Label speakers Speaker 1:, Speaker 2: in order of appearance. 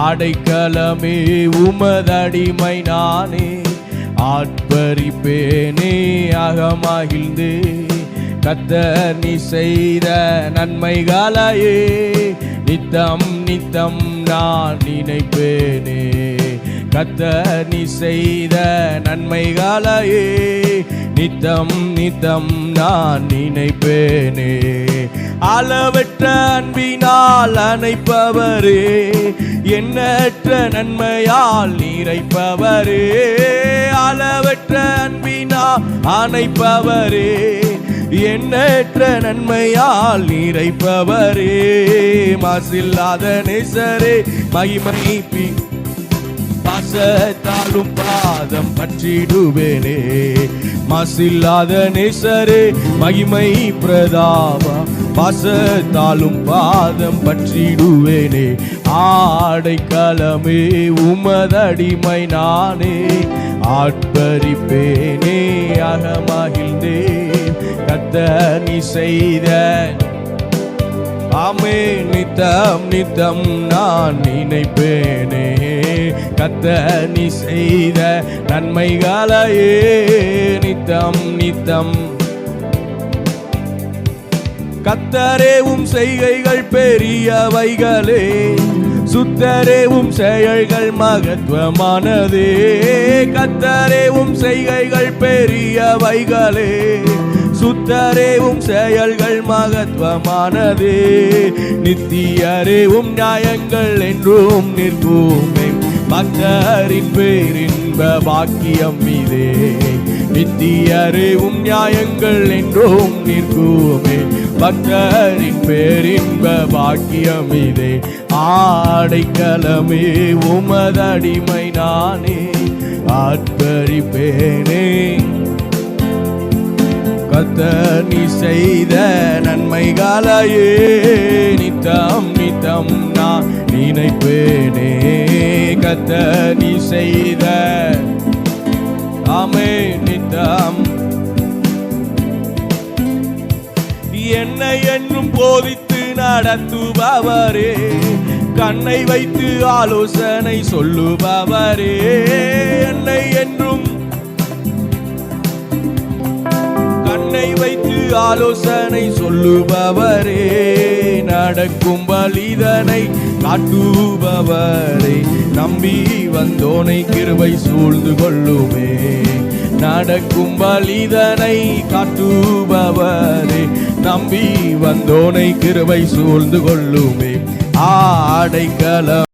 Speaker 1: அடைக்கலமே உமதடிமை நானே, ஆட்பரிப்பேனே அகமகிழ்ந்து. கர்த்தர் நீ செய்த நன்மைகளையே நித்தம் நித்தம் நான் நினைப்பேனே. கர்த்தர் நீ செய்த நன்மைகளையே நித்தம் நித்தம் நான் நினைப்பேனே. அளவற்ற அன்பினால் அணைப்பவரே, எண்ணற்ற நன்மையால் நிறைப்பவரே. அளவற்ற அன்பினால் அணைப்பவரே, எண்ணற்ற நன்மையால் நிறைப்பவரே. மாசில்லாத நேசரே மகிமை பாசத்தாலும் பாதம் பற்றிடுவேனே. மாசில்லாத நேசரே மகிமை பிரதாபா, பாசத்தாலும் பாதம் பற்றிடுவேனே. ஆடைக்கலமே உமதடிமை நானே, ஆட்பரிப்பேனே அகமகிழ்ந்தே. கர்த்தர் நீ செய்த ஆமே நித்தம் நித்தம் நான் நினைப்பேனே. கர்த்தர் நீ செய்த நன்மைகளையே நித்தம் நித்தம். கர்த்தரே உம் செய்கைகள் பெரியவைகளே, சுத்தரே உம் செயல்கள் மகத்துவமானதே. கர்த்தரே உம் செய்கைகள் பெரியவைகளே, சுத்தரே உம் செயல்கள் மகத்துவமானதே. நித்தியரே உம் நியாயங்கள் என்றும் நிற்குமே, பக்தரின் பேரின்ப பாக்கியம் இதே. நித்தியரே உம் நியாயங்கள் என்றும் நிற்குமே, பக்தரின் பேரின்ப பாக்கியம் இதே. ஆடைக்கலமே உமதடிமை நானே, ஆட்பரிப்பேனே. கர்த்தர் நீ செய்த நன்மைகளையே நித்தம் நித்தம் நான் நினைப்பேனே. கர்த்தர் நீ செய்த ஆமே நித்தம். என்னை என்றும் போதித்து நடத்துபவரே, கண்ணை வைத்து ஆலோசனை சொல்லுபவரே. என்னை என்றும் கண்ணை வைத்து ஆலோசனை சொல்லுபவரே, நடக்கும் பலிதனை காட்டுபவரே. நம்பி வந்தோனை கிருபை சூழ்ந்து கொள்ளுமே, நடக்கும் பலிதனை காட்டுபவரே. நம்பி வந்தோனை கிருபை சூழ்ந்து கொள்ளுமே. ஆடைக்கலம்